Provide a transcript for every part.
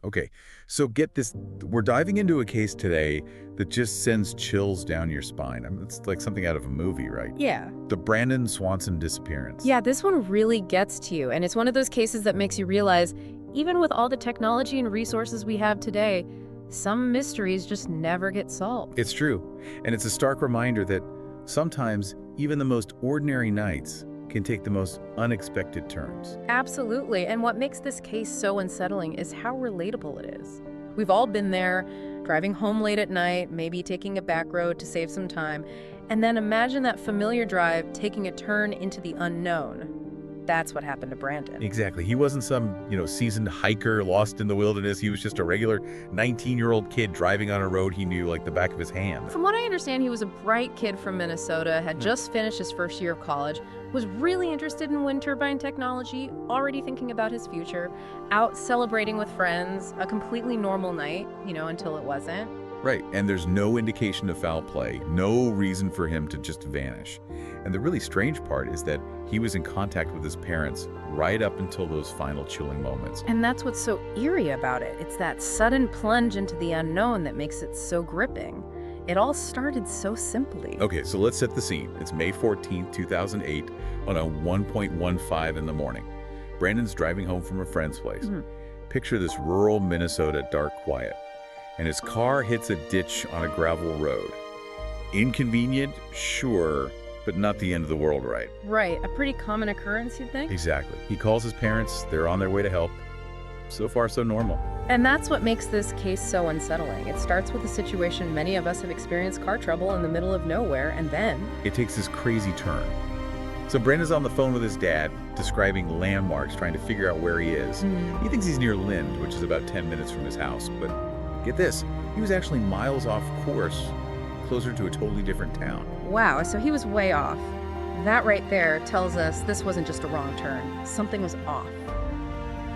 Okay, so get this. We're diving into a case today that just sends chills down your spine. I mean, it's like something out of a movie, right? Yeah. The Brandon Swanson disappearance. Yeah, this one really gets to you, and it's one of those cases that makes you realize, even with all the technology and resources we have today, some mysteries just never get solved. It's true. And it's a stark reminder that sometimes even the most ordinary nights can take the most unexpected turns. Absolutely, and what makes this case so unsettling is how relatable it is. We've all been there, driving home late at night, maybe taking a back road to save some time, and then imagine that familiar drive taking a turn into the unknown. That's what happened to Brandon. Exactly. He wasn't some, seasoned hiker lost in the wilderness. He was just a regular 19-year-old kid driving on a road he knew like the back of his hand. From what I understand, he was a bright kid from Minnesota, had just finished his first year of college, was really interested in wind turbine technology, already thinking about his future, out celebrating with friends, a completely normal night, until it wasn't. Right, and there's no indication of foul play, no reason for him to just vanish. And the really strange part is that he was in contact with his parents right up until those final chilling moments. And that's what's so eerie about it. It's that sudden plunge into the unknown that makes it so gripping. It all started so simply. Okay, so let's set the scene. It's May 14th, 2008, on a 1.15 in the morning. Brandon's driving home from a friend's place. Picture this rural Minnesota dark quiet. And his car hits a ditch on a gravel road. Inconvenient? Sure, but not the end of the world, right? Right, a pretty common occurrence, you'd think? Exactly. He calls his parents, they're on their way to help. So far, so normal. And that's what makes this case so unsettling. It starts with a situation many of us have experienced car trouble in the middle of nowhere, and then it takes this crazy turn. So Brandon's on the phone with his dad, describing landmarks, trying to figure out where he is. He thinks he's near Lind, which is about 10 minutes from his house, but get this, he was actually miles off course, closer to a totally different town. Wow, so he was way off. That right there tells us this wasn't just a wrong turn. Something was off.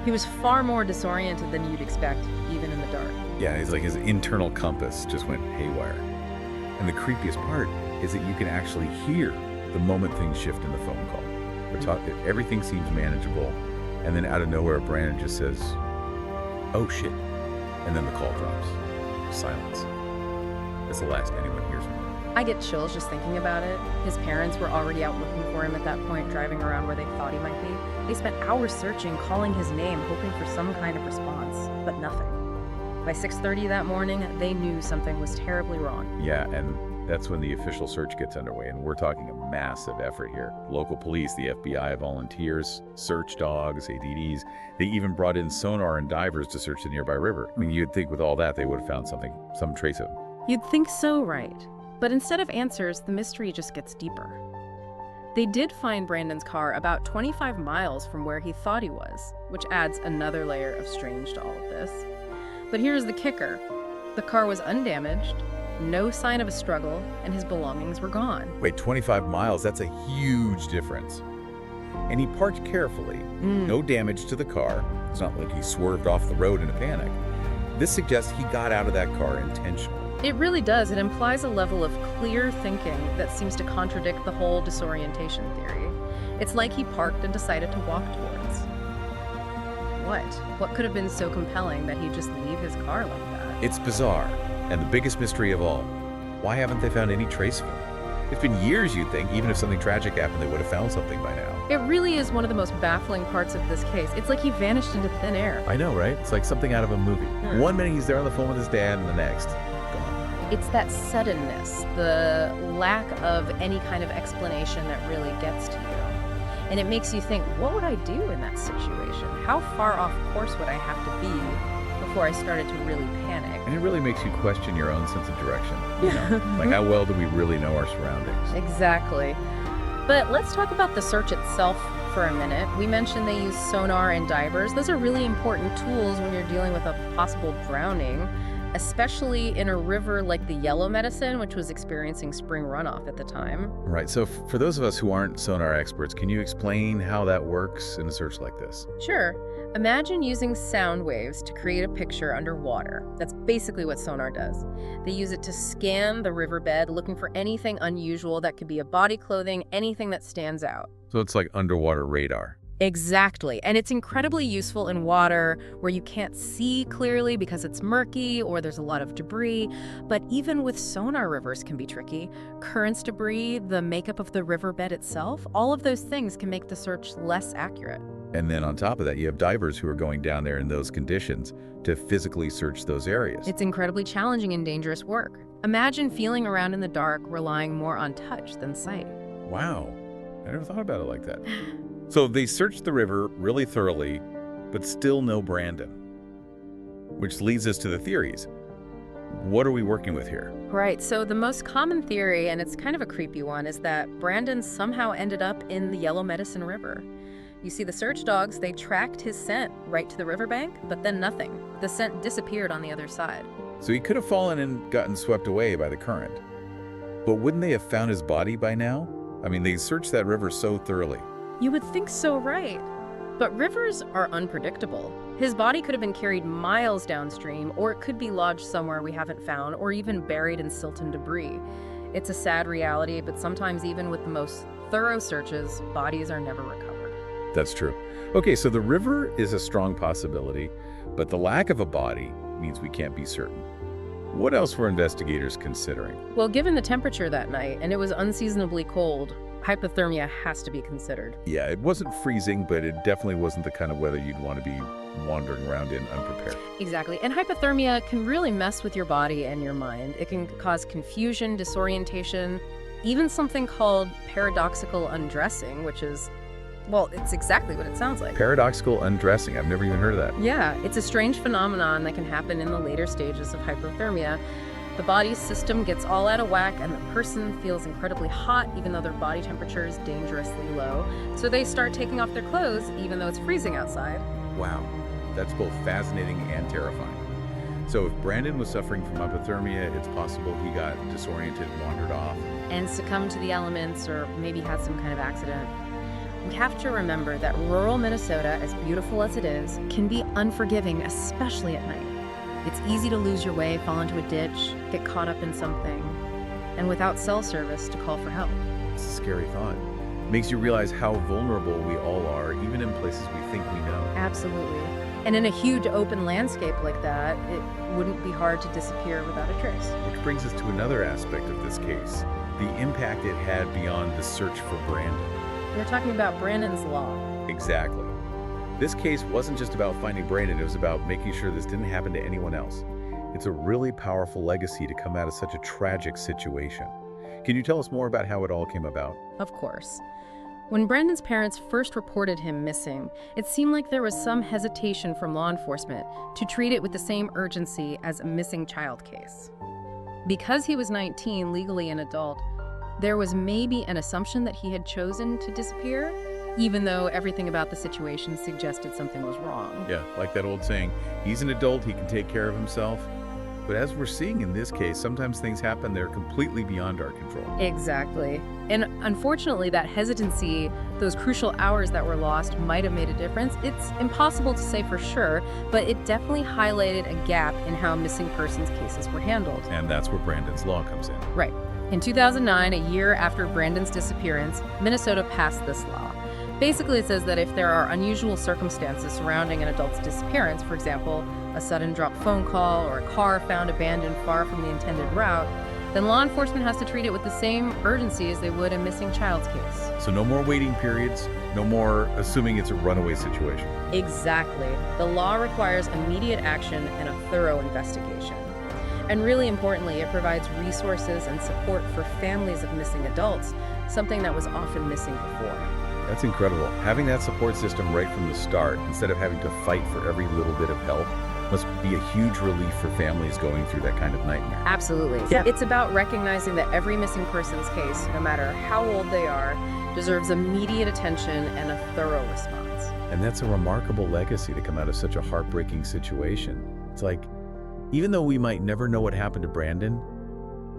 He was far more disoriented than you'd expect, even in the dark. Yeah, it's like his internal compass just went haywire. And the creepiest part is that you can actually hear the moment things shift in the phone call. Everything seems manageable, and then out of nowhere, Brandon just says, "Oh shit." And then the call drops. Silence. That's the last anyone hears from him. I get chills just thinking about it. His parents were already out looking for him at that point, driving around where they thought he might be. They spent hours searching, calling his name, hoping for some kind of response, but nothing. By 6:30 that morning, they knew something was terribly wrong. Yeah, and that's when the official search gets underway, and we're talking a massive effort here. Local police, the FBI, volunteers, search dogs, ADDs. They even brought in sonar and divers to search the nearby river. I mean, you'd think with all that, they would have found something, some trace of him. You'd think so, right? But instead of answers, the mystery just gets deeper. They did find Brandon's car about 25 miles from where he thought he was, which adds another layer of strange to all of this. But here's the kicker. The car was undamaged, no sign of a struggle, and his belongings were gone. Wait, 25 miles, that's a huge difference. And he parked carefully, no damage to the car. It's not like he swerved off the road in a panic. This suggests he got out of that car intentionally. It really does. It implies a level of clear thinking that seems to contradict the whole disorientation theory. It's like he parked and decided to walk towards. What? What could have been so compelling that he'd just leave his car like that? It's bizarre, and the biggest mystery of all, why haven't they found any trace of him? It's been years, you'd think. Even if something tragic happened, they would have found something by now. It really is one of the most baffling parts of this case. It's like he vanished into thin air. I know, right? It's like something out of a movie. One minute he's there on the phone with his dad, and the next, gone. It's that suddenness, the lack of any kind of explanation that really gets to you. And it makes you think, what would I do in that situation? How far off course would I have to be before I started to really panic? And it really makes you question your own sense of direction. Like, how well do we really know our surroundings? Exactly. But let's talk about the search itself for a minute. We mentioned they use sonar and divers. Those are really important tools when you're dealing with a possible drowning, especially in a river like the Yellow Medicine, which was experiencing spring runoff at the time. Right, so for those of us who aren't sonar experts, can you explain how that works in a search like this? Sure. Imagine using sound waves to create a picture underwater. That's basically what sonar does. They use it to scan the riverbed, looking for anything unusual that could be a body clothing, anything that stands out. So it's like underwater radar. Exactly. And it's incredibly useful in water where you can't see clearly because it's murky or there's a lot of debris. But even with sonar, rivers can be tricky. Currents, debris, the makeup of the riverbed itself, all of those things can make the search less accurate. And then on top of that, you have divers who are going down there in those conditions to physically search those areas. It's incredibly challenging and dangerous work. Imagine feeling around in the dark, relying more on touch than sight. Wow, I never thought about it like that. So they searched the river really thoroughly, but still no Brandon. Which leads us to the theories. What are we working with here? Right, so the most common theory, and it's kind of a creepy one, is that Brandon somehow ended up in the Yellow Medicine River. You see, the search dogs, they tracked his scent right to the riverbank, but then nothing. The scent disappeared on the other side. So he could have fallen and gotten swept away by the current. But wouldn't they have found his body by now? I mean, they searched that river so thoroughly. You would think so, right? But rivers are unpredictable. His body could have been carried miles downstream, or it could be lodged somewhere we haven't found, or even buried in silt and debris. It's a sad reality, but sometimes even with the most thorough searches, bodies are never recovered. That's true. Okay, so the river is a strong possibility, but the lack of a body means we can't be certain. What else were investigators considering? Well, given the temperature that night, and it was unseasonably cold, hypothermia has to be considered. Yeah, it wasn't freezing, but it definitely wasn't the kind of weather you'd want to be wandering around in unprepared. Exactly. And hypothermia can really mess with your body and your mind. It can cause confusion, disorientation, even something called paradoxical undressing, which is, well, it's exactly what it sounds like. Paradoxical undressing. I've never even heard of that. Yeah, it's a strange phenomenon that can happen in the later stages of hypothermia. The body's system gets all out of whack and the person feels incredibly hot even though their body temperature is dangerously low. So they start taking off their clothes even though it's freezing outside. Wow, that's both fascinating and terrifying. So if Brandon was suffering from hypothermia, it's possible he got disoriented and wandered off. And succumbed to the elements or maybe had some kind of accident. We have to remember that rural Minnesota, as beautiful as it is, can be unforgiving, especially at night. It's easy to lose your way, fall into a ditch, get caught up in something, and without cell service to call for help. It's a scary thought. Makes you realize how vulnerable we all are, even in places we think we know. Absolutely. And in a huge open landscape like that, it wouldn't be hard to disappear without a trace. Which brings us to another aspect of this case, the impact it had beyond the search for Brandon. We're talking about Brandon's Law. Exactly. This case wasn't just about finding Brandon, it was about making sure this didn't happen to anyone else. It's a really powerful legacy to come out of such a tragic situation. Can you tell us more about how it all came about? Of course. When Brandon's parents first reported him missing, it seemed like there was some hesitation from law enforcement to treat it with the same urgency as a missing child case. Because he was 19, legally an adult, there was maybe an assumption that he had chosen to disappear, even though everything about the situation suggested something was wrong. Yeah, like that old saying, he's an adult, he can take care of himself. But as we're seeing in this case, sometimes things happen that are completely beyond our control. Exactly. And unfortunately, that hesitancy, those crucial hours that were lost, might have made a difference. It's impossible to say for sure, but it definitely highlighted a gap in how missing persons cases were handled. And that's where Brandon's Law comes in. Right. In 2009, a year after Brandon's disappearance, Minnesota passed this law. Basically, it says that if there are unusual circumstances surrounding an adult's disappearance, for example, a sudden drop phone call or a car found abandoned far from the intended route, then law enforcement has to treat it with the same urgency as they would a missing child's case. So no more waiting periods, no more assuming it's a runaway situation. Exactly. The law requires immediate action and a thorough investigation. And really importantly, it provides resources and support for families of missing adults, something that was often missing before. That's incredible. Having that support system right from the start, instead of having to fight for every little bit of help, must be a huge relief for families going through that kind of nightmare. Absolutely. Yeah. It's about recognizing that every missing person's case, no matter how old they are, deserves immediate attention and a thorough response. And that's a remarkable legacy to come out of such a heartbreaking situation. It's like, even though we might never know what happened to Brandon,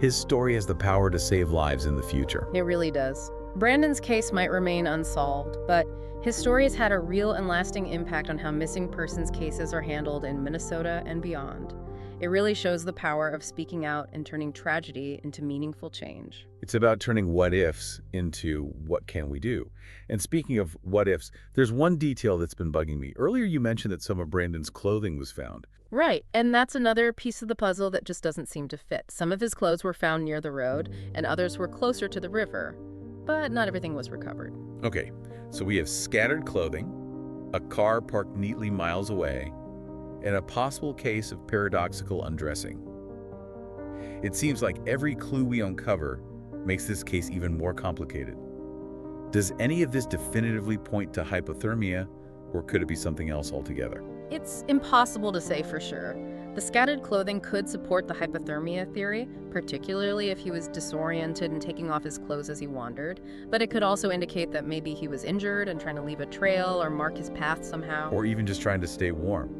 his story has the power to save lives in the future. It really does. Brandon's case might remain unsolved, but his story has had a real and lasting impact on how missing persons cases are handled in Minnesota and beyond. It really shows the power of speaking out and turning tragedy into meaningful change. It's about turning what ifs into what can we do. And speaking of what ifs, there's one detail that's been bugging me. Earlier you mentioned that some of Brandon's clothing was found. Right, and that's another piece of the puzzle that just doesn't seem to fit. Some of his clothes were found near the road, and others were closer to the river, but not everything was recovered. Okay, so we have scattered clothing, a car parked neatly miles away, and a possible case of paradoxical undressing. It seems like every clue we uncover makes this case even more complicated. Does any of this definitively point to hypothermia, or could it be something else altogether? It's impossible to say for sure. The scattered clothing could support the hypothermia theory, particularly if he was disoriented and taking off his clothes as he wandered, but it could also indicate that maybe he was injured and trying to leave a trail or mark his path somehow. Or even just trying to stay warm.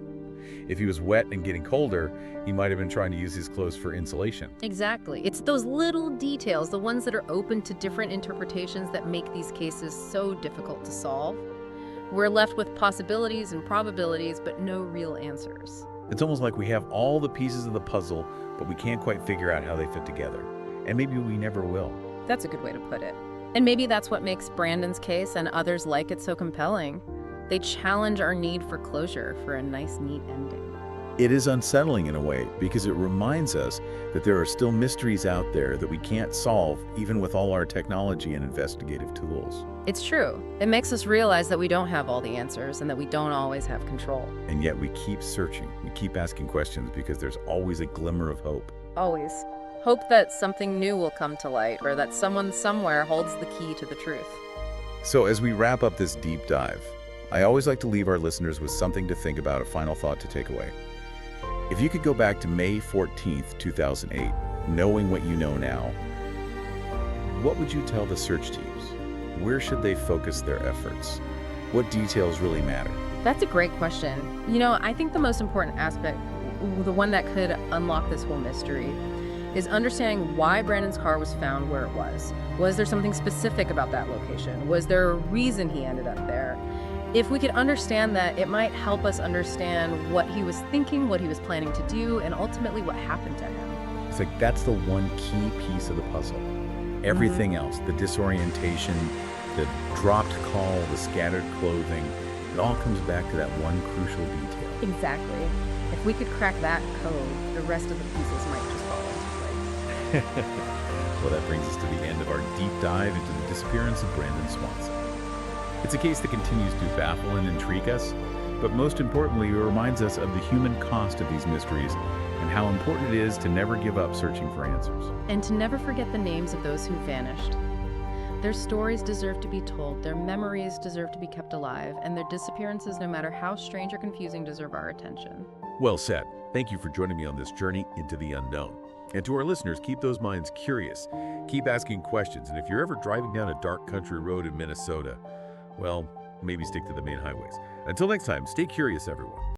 If he was wet and getting colder, he might have been trying to use his clothes for insulation. Exactly. It's those little details, the ones that are open to different interpretations, that make these cases so difficult to solve. We're left with possibilities and probabilities, but no real answers. It's almost like we have all the pieces of the puzzle, but we can't quite figure out how they fit together. And maybe we never will. That's a good way to put it. And maybe that's what makes Brandon's case and others like it so compelling. They challenge our need for closure, for a nice, neat ending. It is unsettling in a way because it reminds us that there are still mysteries out there that we can't solve even with all our technology and investigative tools. It's true. It makes us realize that we don't have all the answers and that we don't always have control. And yet we keep searching, we keep asking questions because there's always a glimmer of hope. Always. Hope that something new will come to light, or that someone somewhere holds the key to the truth. So as we wrap up this deep dive, I always like to leave our listeners with something to think about, a final thought to take away. If you could go back to May 14th, 2008, knowing what you know now, what would you tell the search teams? Where should they focus their efforts? What details really matter? That's a great question. I think the most important aspect, the one that could unlock this whole mystery, is understanding why Brandon's car was found where it was. Was there something specific about that location? Was there a reason he ended up there? If we could understand that, it might help us understand what he was thinking, what he was planning to do, and ultimately what happened to him. It's like that's the one key piece of the puzzle. Everything else, the disorientation, the dropped call, the scattered clothing, it all comes back to that one crucial detail. Exactly. If we could crack that code, the rest of the pieces might just fall into place. Well, that brings us to the end of our deep dive into the disappearance of Brandon Swanson. It's a case that continues to baffle and intrigue us, but most importantly, it reminds us of the human cost of these mysteries and how important it is to never give up searching for answers. And to never forget the names of those who vanished. Their stories deserve to be told, their memories deserve to be kept alive, and their disappearances, no matter how strange or confusing, deserve our attention. Well said. Thank you for joining me on this journey into the unknown. And to our listeners, keep those minds curious. Keep asking questions. And if you're ever driving down a dark country road in Minnesota, well, maybe stick to the main highways. Until next time, stay curious, everyone.